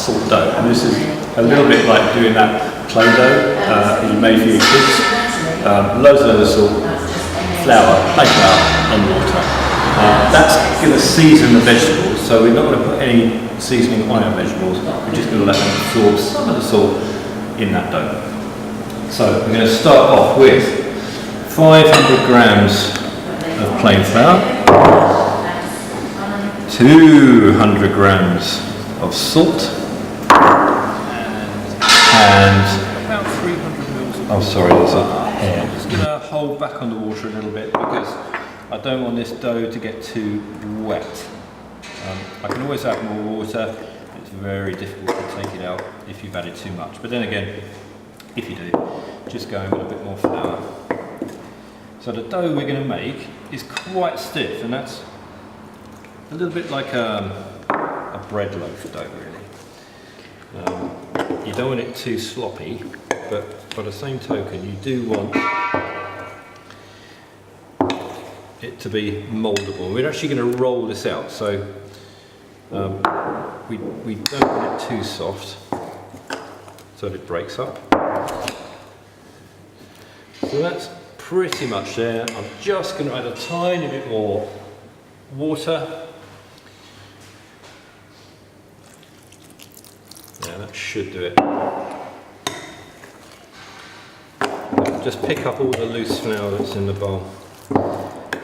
salt dough. And this is a little bit like doing that clay dough that you made for your kids. Loads of salt, flour, plain flour and water. That's going to season the vegetables, so we're not going to put any seasoning on our vegetables. We're just going to let them absorb some of the salt in that dough. So we're going to start off with 500 grams of plain flour, 200 grams of salt, and about 300 mils of... Oh, sorry, there's a hair. I'm just going to hold back on the water a little bit because I don't want this dough to get too wet. I can always add more water. It's very difficult to take it out if you've added too much. But then again, if you do, just go in with a bit more flour. So the dough we're going to make is quite stiff, and that's a little bit like a bread loaf dough, really. You don't want it too sloppy, but by the same token, you do want it to be mouldable. We're actually going to roll this out, so we don't want it too soft so that it breaks up. So that's pretty much there. I'm just going to add a tiny bit more water. Yeah, that should do it. Just pick up all the loose flour that's in the bowl.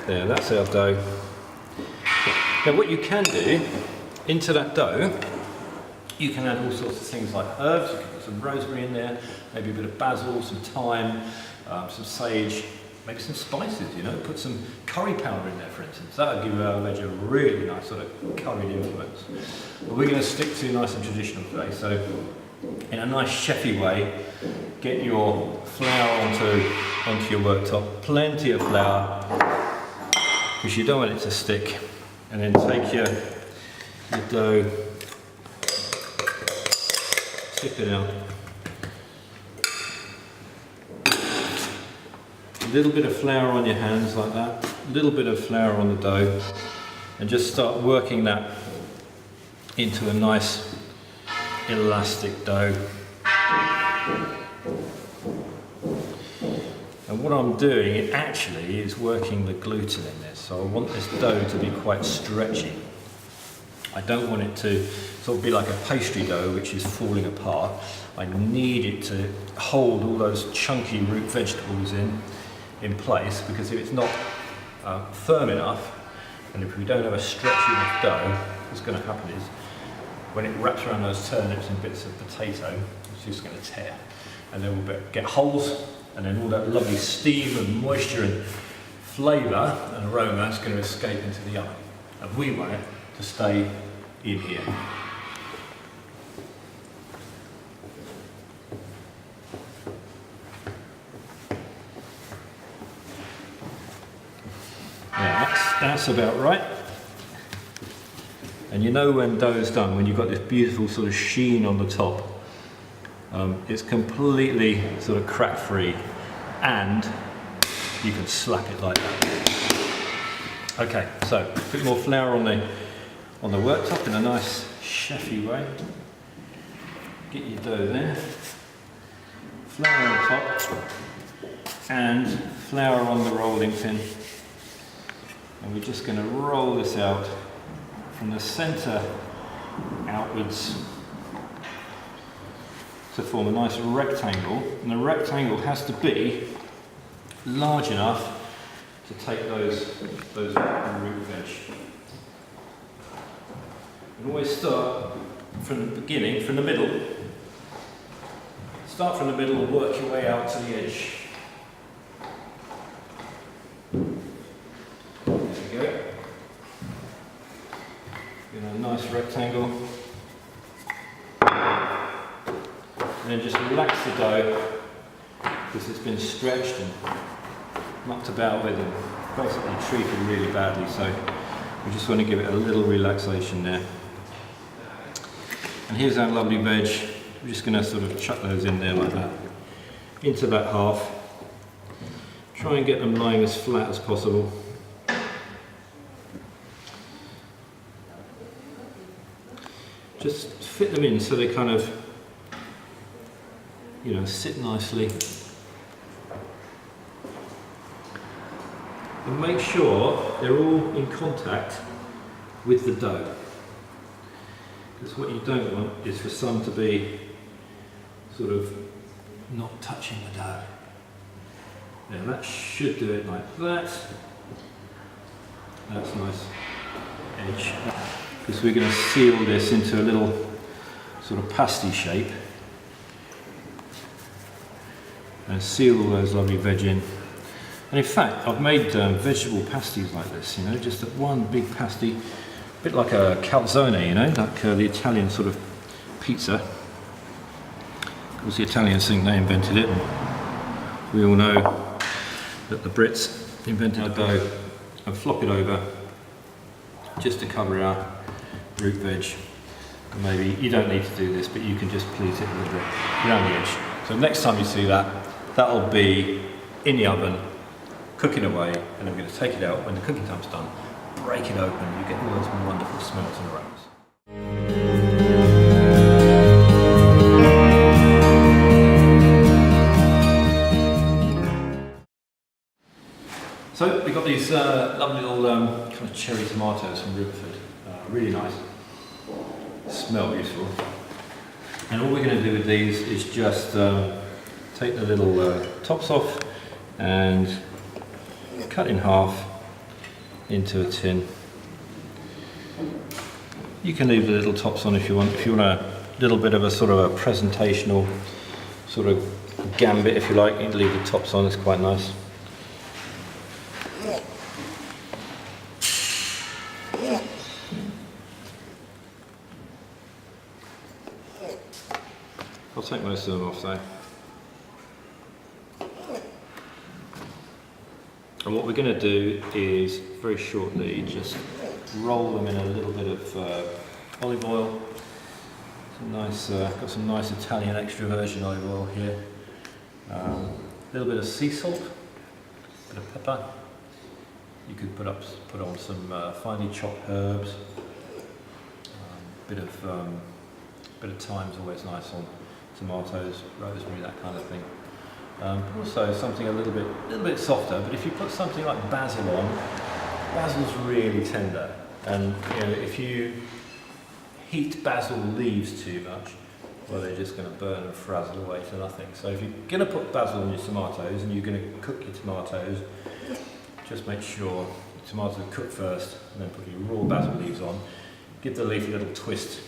There, that's our dough. Now what you can do, into that dough, you can add all sorts of things like herbs. You can put some rosemary in there, maybe a bit of basil, some thyme, some sage, maybe some spices, you know, put some curry powder in there, for instance. That would give our veg a really nice sort of curried influence. But we're going to stick to nice and traditional today, so in a nice chefy way, get your flour onto your worktop, plenty of flour, because you don't want it to stick, and then take your dough, tip it out. A little bit of flour on your hands like that, a little bit of flour on the dough, and just start working that into a nice elastic dough. And what I'm doing actually is working the gluten in this, so I want this dough to be quite stretchy. I don't want it to sort of be like a pastry dough which is falling apart. I need it to hold all those chunky root vegetables in place, because if it's not firm enough, and if we don't have a stretchy enough dough, what's going to happen is when it wraps around those turnips and bits of potato, it's just going to tear, and then we'll get holes, and then all that lovely steam and moisture and flavour and aroma is going to escape into the oven, and we want it to stay in here. That's about right. And you know when dough is done, when you've got this beautiful sort of sheen on the top, it's completely sort of crack free, and you can slap it like that. Okay, so a bit more flour on the worktop in a nice chefy way. Get your dough there. Flour on top, and flour on the rolling pin. And we're just going to roll this out from the centre outwards to form a nice rectangle. And the rectangle has to be large enough to take those root veg. And always start from the beginning, from the middle. Start from the middle and work your way out to the edge. In a nice rectangle, and then just relax the dough because it's been stretched and mucked about with and basically treated really badly, so we just want to give it a little relaxation there. And here's our lovely veg. We're just going to sort of chuck those in there like that, into that half. Try and get them lying as flat as possible. just fit them in so they kind of, you know, sit nicely. And make sure they're all in contact with the dough. Because what you don't want is for some to be sort of not touching the dough. Now that should do it like that. That's nice edge. Because we're going to seal this into a little sort of pasty shape. And seal all those lovely veg in. And in fact, I've made vegetable pasties like this, you know, just one big pasty, a bit like a calzone, you know, like the Italian sort of pizza. Of course, the Italians think they invented it, and we all know that the Brits invented the dough. And flop it over, just to cover our root veg. And maybe you don't need to do this, but you can just pleat it a little bit around the edge. So next time you see that, that'll be in the oven, cooking away, and I'm going to take it out when the cooking time's done, break it open, you get all those wonderful smells and aromas. So we've got these lovely little kind of cherry tomatoes from Riverford, really nice, smell beautiful. And all we're going to do with these is just take the little tops off and cut in half into a tin. You can leave the little tops on if you want. If you want a little bit of a sort of a presentational sort of gambit, if you like, you can leave the tops on. It's quite nice. I'll take most of them off though. And what we're going to do is very shortly just roll them in a little bit of olive oil. Some nice, got some nice Italian extra virgin olive oil here. A little bit of sea salt, a bit of pepper. You could put on some finely chopped herbs. Bit of thyme's always nice on tomatoes, rosemary, that kind of thing. Also something a little bit softer, but if you put something like basil on, basil's really tender, and you know, if you heat basil leaves too much, well, they're just going to burn and frazzle away to nothing. So if you're going to put basil on your tomatoes and you're going to cook your tomatoes, just make sure your tomatoes are cooked first, and then put your raw basil leaves on. Give the leaf a little twist,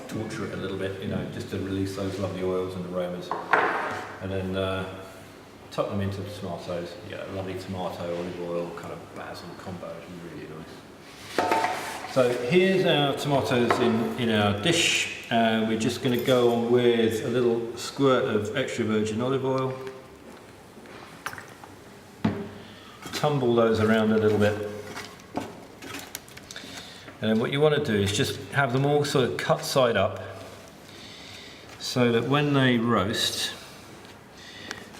torture it a little bit, you know, just to release those lovely oils and aromas. And then tuck them into the tomatoes. You get a lovely tomato, olive oil, kind of basil combo. It's really nice. So here's our tomatoes in our dish. We're just going to go on with a little squirt of extra virgin olive oil. Tumble those around a little bit. And then what you want to do is just have them all sort of cut side up, so that when they roast,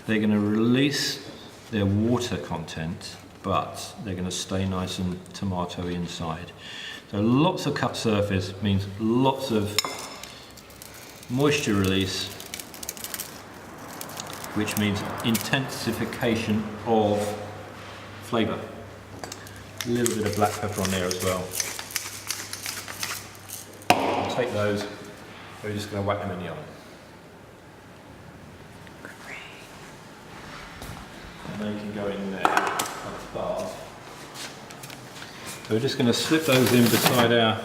they're going to release their water content, but they're going to stay nice and tomato inside. So lots of cut surface means lots of moisture release, which means intensification of flavour. A little bit of black pepper on there as well. I'll take those, we're just going to whack them in the oven. And they can go in there like that. So we're just going to slip those in beside our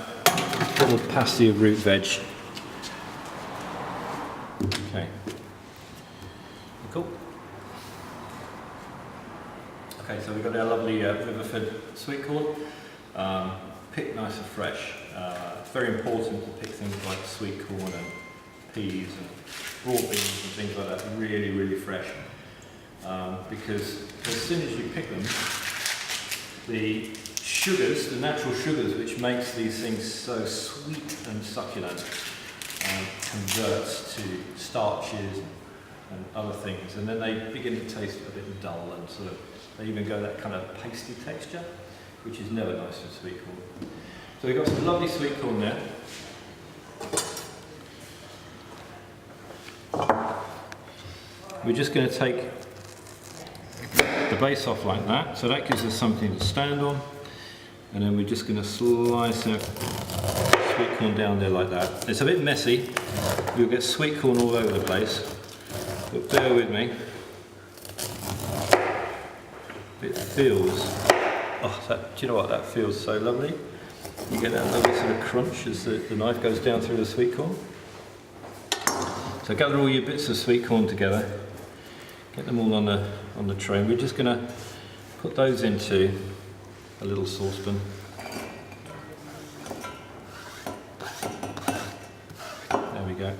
little pasty of root veg. Okay. Cool. Okay, so we've got our lovely Riverford sweet corn, picked nice and fresh. It's very important to pick things like sweet corn and peas and broad beans and things like that really, really fresh. Because as soon as you pick them, the sugars, the natural sugars which makes these things so sweet and succulent, converts to starches and other things, and then they begin to taste a bit dull and sort of, they even go that kind of pasty texture, which is never nice for sweet corn. So we've got some lovely sweet corn there. we're just going to take the base off like that, so that gives us something to stand on, and then we're just going to slice our sweet corn down there like that. It's a bit messy, you'll get sweet corn all over the place, but bear with me. It feels, do you know what, that feels so lovely. You get that lovely sort of crunch as the knife goes down through the sweet corn. So gather all your bits of sweet corn together, get them all on the tray. We're just going to put those into a little saucepan. There we go.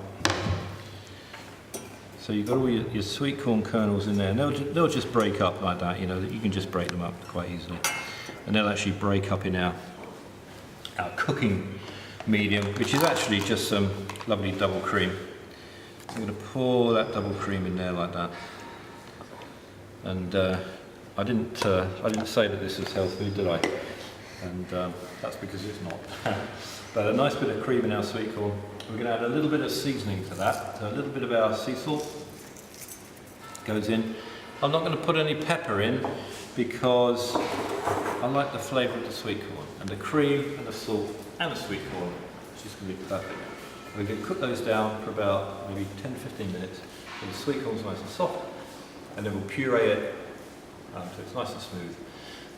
So you've got all your sweet corn kernels in there, and they'll just break up like that. You know, you can just break them up quite easily, and they'll actually break up in our cooking medium, which is actually just some lovely double cream. I'm going to pour that double cream in there like that. And I didn't say that this was health food, did I? And that's because it's not. But a nice bit of cream in our sweet corn. We're going to add a little bit of seasoning to that. So a little bit of our sea salt goes in. I'm not going to put any pepper in because I like the flavour of the sweet corn. And the cream and the salt and the sweet corn is just going to be perfect. We're going to cook those down for about maybe 10-15 minutes. So the sweet corn's nice and soft, and then we'll puree it so it's nice and smooth,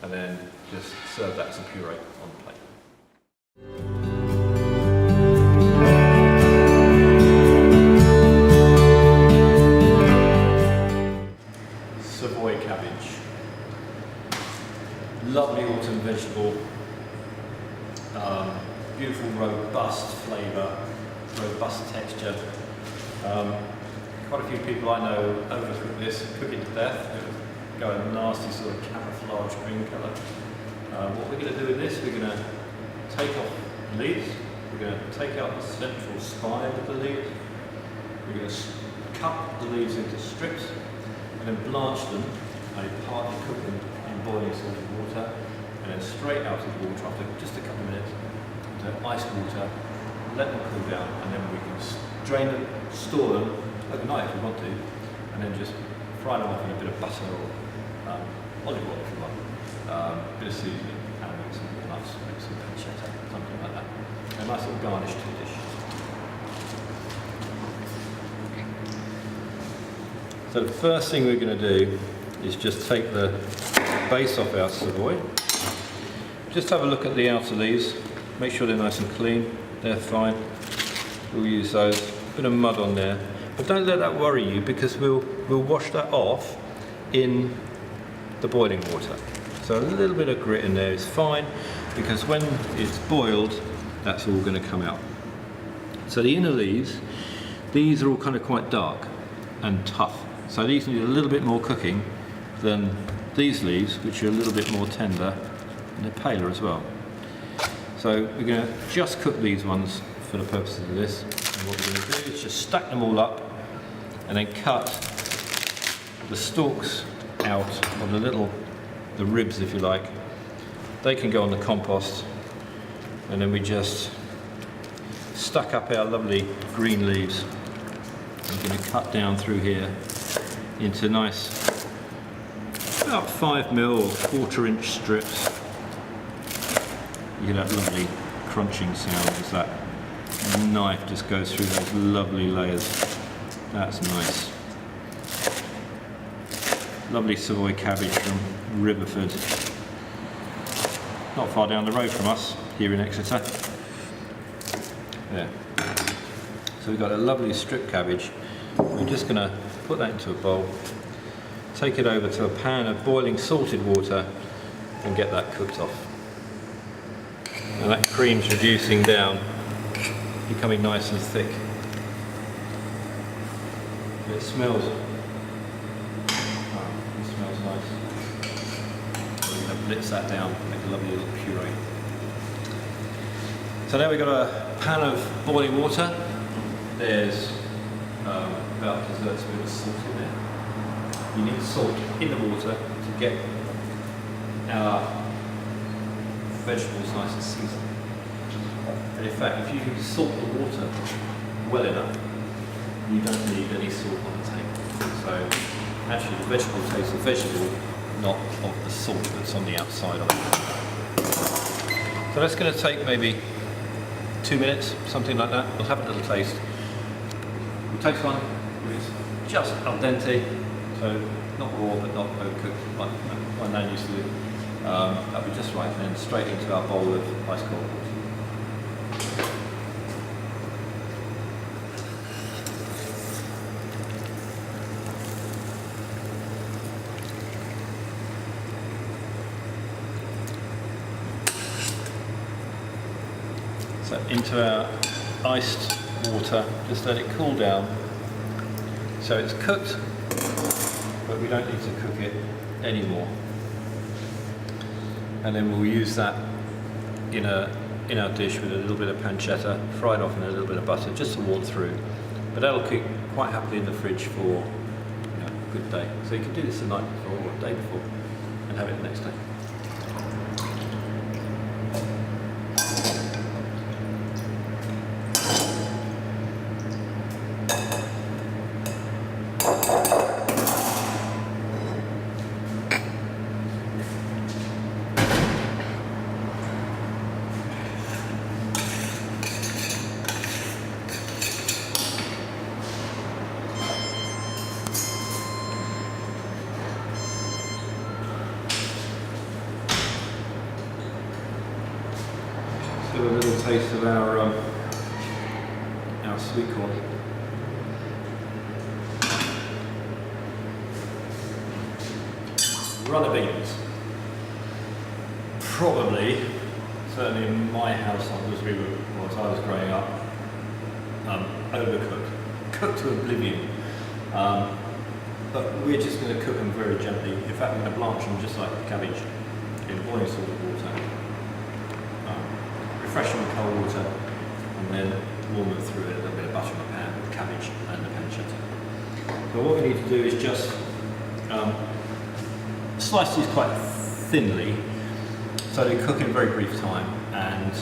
and then just serve that as a puree on the plate. Savoy cabbage. Lovely autumn vegetable. Beautiful robust flavour, robust texture. Quite a few people I know overcook this, cook it to death. It'll go a nasty sort of camouflage green colour. What we're going to do with this, we're going to take off the leaves, we're going to take out the central spine of the leaves, we're going to cut the leaves into strips and then blanch them and partly cook them in boiling salted water, and then straight out of the water after just a couple of minutes into ice water, let them cool down, and then we can drain them, store them overnight if we want to, and then just fry them off in a bit of butter or olive oil if you want, a bit of seasoning, and make some nice, make some pancetta, something like that. A nice little garnish to the dish. So the first thing we're going to do is just take the base off our Savoy. Just have a look at the outer leaves, make sure they're nice and clean, they're fine. We'll use those. A bit of mud on there, but don't let that worry you because we'll wash that off in the boiling water. So a little bit of grit in there is fine because when it's boiled, that's all going to come out. So the inner leaves, these are all kind of quite dark and tough. So these need a little bit more cooking than these leaves, which are a little bit more tender, and they're paler as well. So we're going to just cook these ones for the purposes of this. And what we're going to do is just stack them all up and then cut the stalks out, or the ribs if you like. They can go on the compost, and then we just stack up our lovely green leaves. I'm going to cut down through here into nice, about 5mm or 1/4-inch strips. You get that lovely crunching sound as that knife just goes through those lovely layers. That's nice. Lovely Savoy cabbage from Riverford. Not far down the road from us, here in Exeter. There. So we've got a lovely strip cabbage. We're just going to put that into a bowl, take it over to a pan of boiling salted water and get that cooked off. And that cream's reducing down, becoming nice and thick. It smells. Oh, it smells nice. We're going to blitz that down, make a lovely little puree. So now we've got a pan of boiling water. There's about a dessert's bit of salt in there. You need salt in the water to get our vegetables nice and seasoned. And in fact, if you salt the water well enough, you don't need any salt on the table. So actually the vegetable tastes of vegetable, not of the salt that's on the outside of it. So that's going to take maybe 2 minutes, something like that. We'll have a little taste. We'll taste one. It's just al dente, so not raw but not overcooked like my nan used to do. That'll be just right, then straight into our bowl of ice cold water. So into our iced water, just let it cool down. So it's cooked, but we don't need to cook it anymore. And then we'll use that in our dish with a little bit of pancetta, fried off in a little bit of butter, just to warm through. But that'll keep quite happily in the fridge for a good day. So you can do this the night before or the day before and have it the next day. Do a little taste of our sweet corn. Runner beans. Probably, certainly in my household as I was growing up, overcooked, cooked to oblivion. But we're just going to cook them very gently. In fact, we're going to blanch them just like cabbage in boiling salt water. Refresh them with cold water and then warm them through it, a little bit of butter in the pan with cabbage and the pancetta. But what we need to do is just slice these quite thinly so they cook in a very brief time, and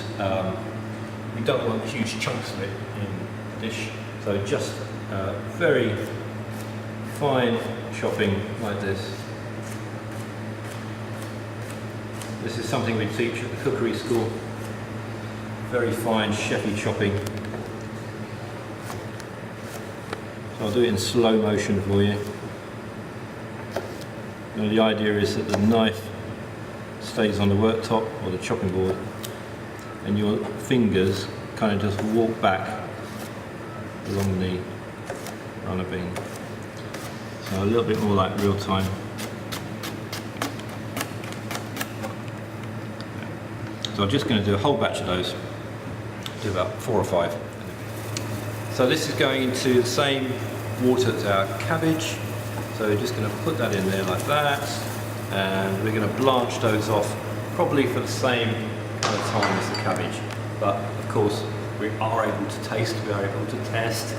we don't want huge chunks of it in the dish, so just very fine chopping like this. This is something we teach at the cookery school. Very fine, chefy chopping. So I'll do it in slow motion for you. Now the idea is that the knife stays on the worktop or the chopping board, and your fingers kind of just walk back along the runner bean. So a little bit more like real time. So I'm just going to do a whole batch of those. Do about 4 or 5. So this is going into the same water as our cabbage. So we're just going to put that in there like that, and we're going to blanch those off probably for the same kind of time as the cabbage. But of course we are able to taste, we are able to test.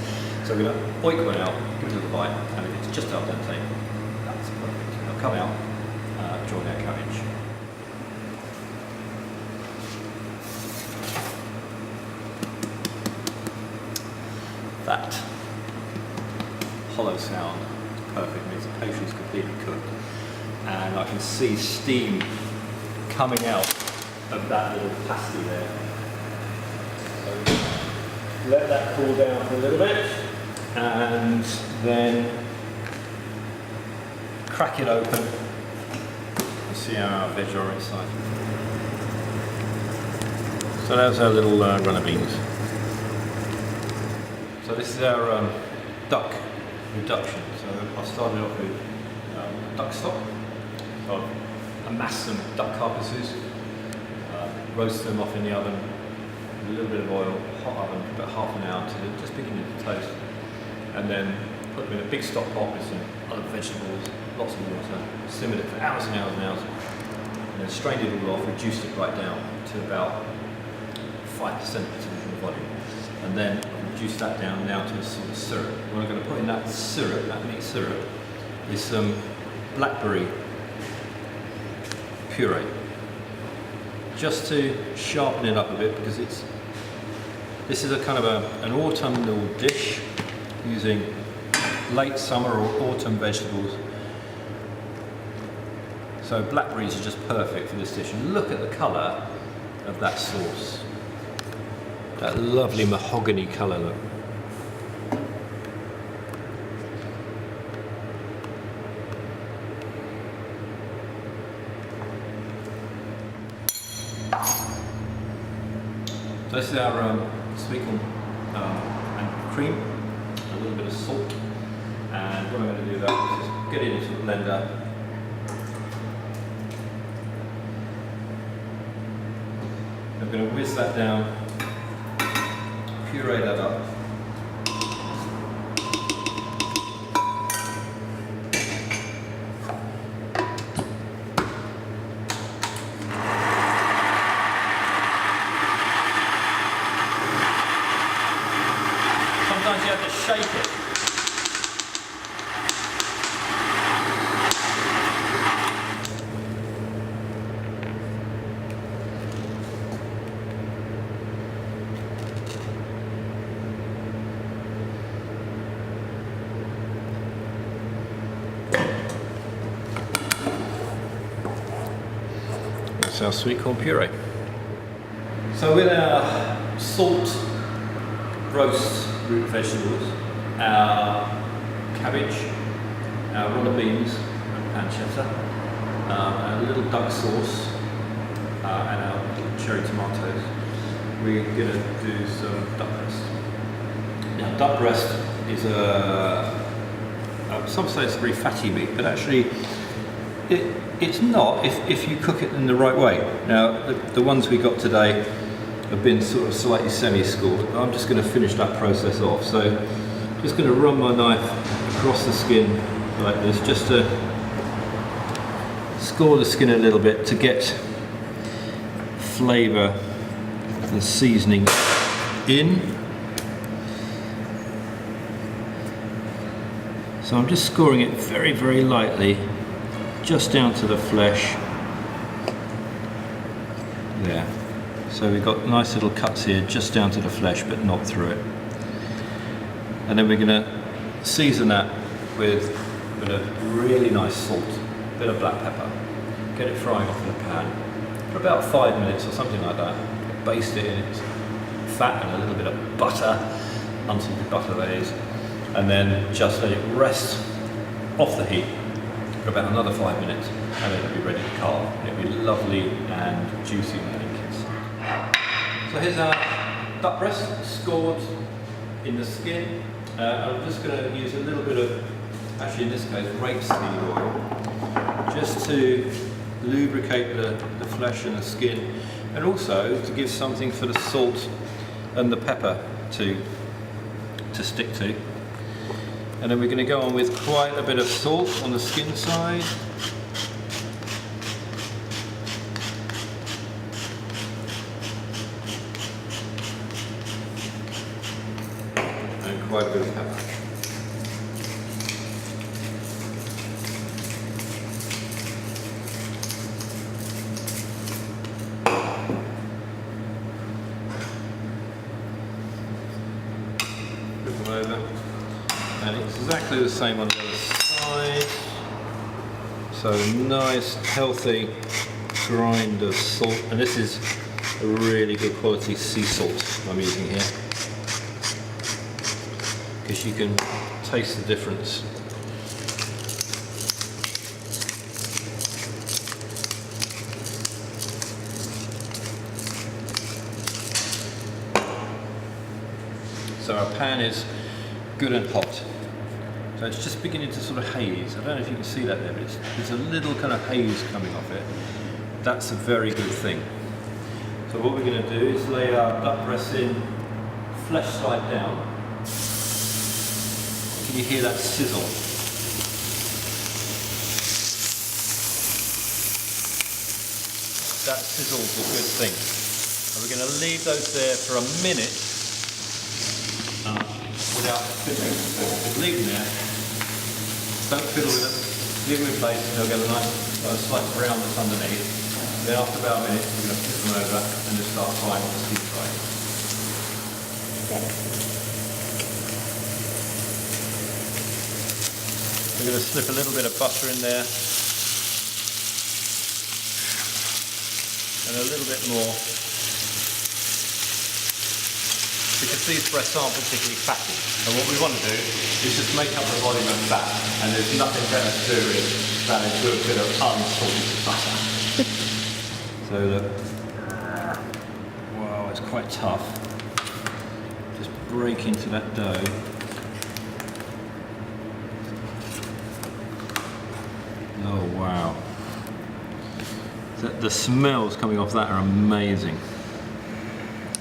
So we're going to oink one out, give it a little bite, and if it's just al dente, that's perfect. It'll come out, join our cabbage. That hollow sound is perfect, means the pastry is completely cooked, and I can see steam coming out of that little pasty there. So let that cool down for a little bit, and then crack it open and see how our veg are inside. So there's our little runner beans. So this is our duck reduction. So I started off with duck stock. So I've amassed some duck carcasses, roasted them off in the oven with a little bit of oil, hot oven for about half an hour until they're just beginning to toast. And then put them in a big stock pot with some other vegetables, lots of water, simmered it for hours and hours and hours, and then strained it all off, reduced it right down to about 5% of the volume. And then reduce that down now to a sort of syrup. What I'm going to put in that syrup, that meat syrup, is some blackberry puree, just to sharpen it up a bit, because this is a kind of an autumnal dish using late summer or autumn vegetables. So blackberries are just perfect for this dish. And look at the colour of that sauce. That lovely mahogany colour, look. So this is our sweet corn and cream, a little bit of salt, and what I'm going to do now is just get it into the blender. I'm going to whiz that down, puree that up. Sometimes you have to shake it. That's our sweet corn puree. So with our salt roast root vegetables, our cabbage, our runner beans and pancetta, our little duck sauce, and our cherry tomatoes, we're going to do some duck breast. Now duck breast is some say it's a very fatty meat, but actually it's not if you cook it in the right way. Now the ones we got today have been sort of slightly semi-scored. I'm just going to finish that process off. So I'm just going to run my knife across the skin like this, just to score the skin a little bit to get flavour and seasoning in. So I'm just scoring it very, very lightly, just down to the flesh. There. So we've got nice little cuts here, just down to the flesh, but not through it. And then we're going to season that with a bit of really nice salt, a bit of black pepper. Get it frying off in a pan for about 5 minutes or something like that. Baste it in its fat and a little bit of butter, unsalted butter that is, and then just let it rest off the heat for about another 5 minutes, and then it'll be ready to carve. It'll be lovely and juicy when it gets. So here's our duck breast scored in the skin. I'm just going to use a little bit of, actually in this case, rapeseed oil, just to lubricate the flesh and the skin, and also to give something for the salt and the pepper to stick to. And then we're going to go on with quite a bit of salt on the skin side. And quite a bit of pepper. Flip them over. And it's exactly the same on the other side. So nice, healthy grind of salt. And this is a really good quality sea salt I'm using here, because you can taste the difference. So our pan is good and hot. So it's just beginning to sort of haze. I don't know if you can see that there, but there's a little kind of haze coming off it. That's a very good thing. So what we're going to do is lay our duck breast in flesh side down. Can you hear that sizzle? That sizzle's a good thing. And we're going to leave those there for a minute without fiddling. So leave them there. Don't fiddle with them. Leave them in place and they'll get a nice slight brown that's underneath. Then after about a minute, we're going to flip them over and just start frying on the deep fry. We're going to slip a little bit of butter in there. And a little bit more. Because these breasts aren't particularly fatty. And what we want to do is just make up the volume of fat. And there's nothing better to do than to do a bit of unsalted butter. So look, wow, it's quite tough. Just break into that dough. Oh wow. The smells coming off that are amazing.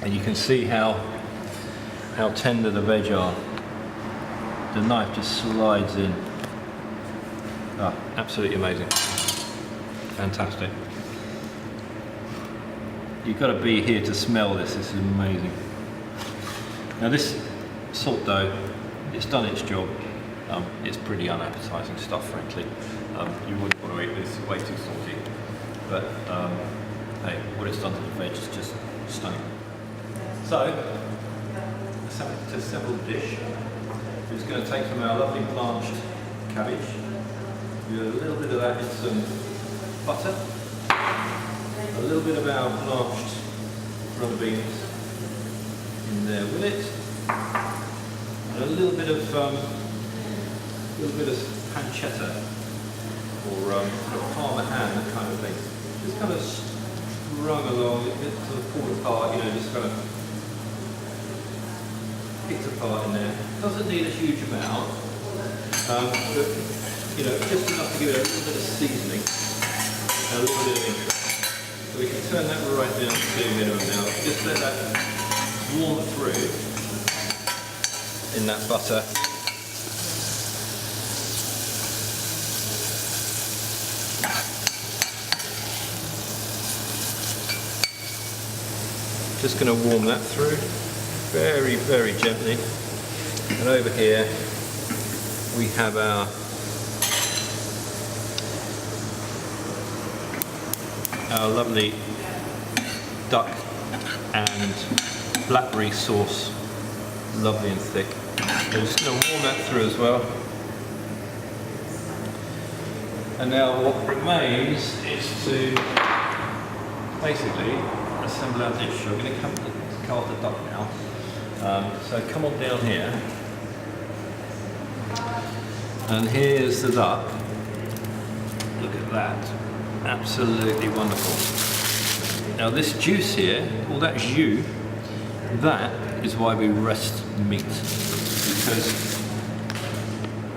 And you can see how tender the veg are. The knife just slides in. Ah, absolutely amazing. Fantastic. You've got to be here to smell this. This is amazing. Now this salt dough, it's done its job. It's pretty unappetizing stuff, frankly. You wouldn't want to eat this, way too salty. But hey, what it's done to the veg is just stunning. So, to assemble the dish, we're just going to take some of our lovely blanched cabbage, do a little bit of that in some butter, a little bit of our blanched runner beans in there with it, and a little bit of pancetta or parma ham, that kind of thing. Just kind of strung along, it sort of pulled apart, you know, just kind of picked apart in there. Doesn't need a huge amount, but you know, just enough to give it a little bit of seasoning and a little bit of interest. So we can turn that right down to minimum now. Just let that warm through in that butter. Just going to warm that through very, very gently. And over here we have our lovely duck and blackberry sauce, lovely and thick. So just going to warm that through as well. And now what remains is to basically assemble our dish. So we're going to carve the duck now. So come on down here. And here's the duck. Look at that. Absolutely wonderful. Now this juice here, all that jus, that is why we rest meat. Because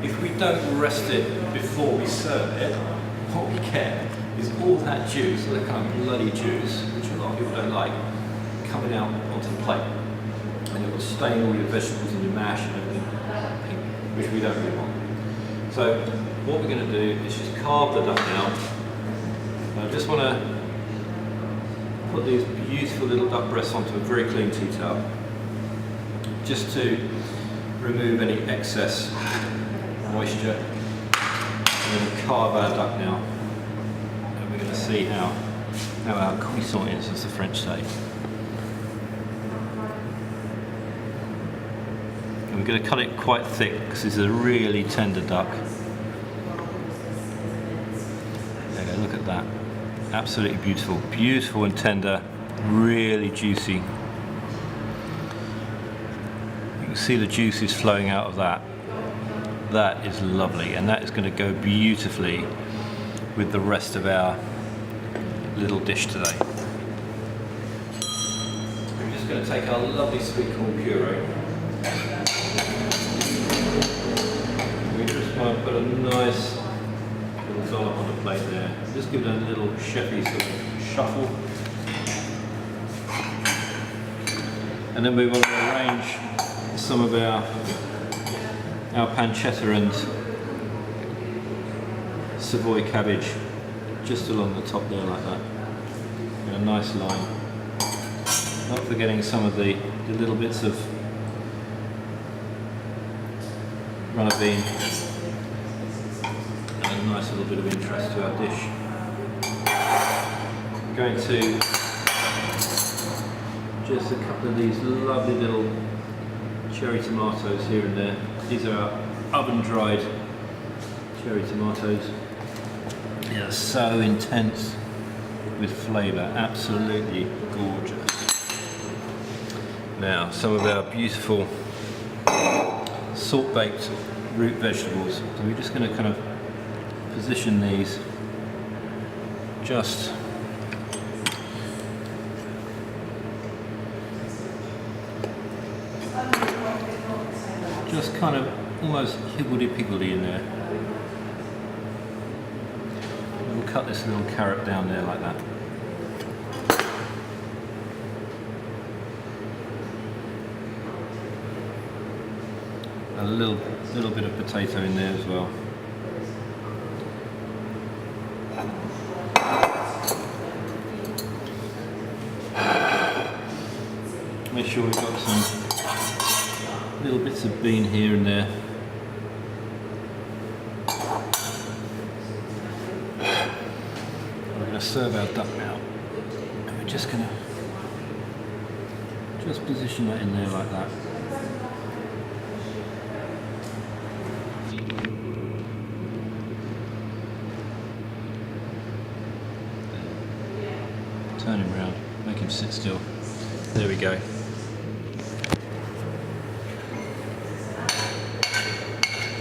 if we don't rest it before we serve it, what we get is all that juice, all that kind of bloody juice, which a lot of people don't like, coming out onto the plate. And it will stain all your vegetables and your mash and everything, which we don't really want. So what we're going to do is just carve the duck out. I just want to put these beautiful little duck breasts onto a very clean tea towel, just to remove any excess moisture. And then carve our duck now. And we're going to see how our cuisson is, as the French say. And we're going to cut it quite thick because this is a really tender duck. There you go, look at that. Absolutely beautiful. Beautiful and tender, really juicy. You can see the juices flowing out of that. That is lovely, and that is going to go beautifully with the rest of our little dish today. We're just going to take our lovely sweet corn puree. We just want to put a nice little dollop on the plate there. Just give it a little chefy sort of shuffle. And then we want to arrange some of our pancetta and Savoy cabbage just along the top there like that, in a nice line. Not forgetting some of the little bits of runner bean and a nice little bit of interest to our dish. I'm going to just a couple of these lovely little cherry tomatoes here and there. These are our oven dried cherry tomatoes. They are so intense with flavour, absolutely gorgeous. Now, some of our beautiful salt-baked root vegetables. So we're just going to kind of position these just kind of almost higgledy-piggledy in there. And we'll cut this little carrot down there like that. A little bit of potato in there as well. Make sure we've got some little bits of bean here and there. We're going to serve our duck now, and we're just going to position that in there like that. Turn him round, make him sit still. There we go.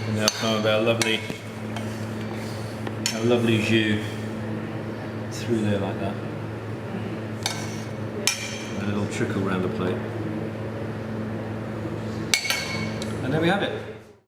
And now some of our lovely jus through there like that. A little trickle around the plate. And there we have it.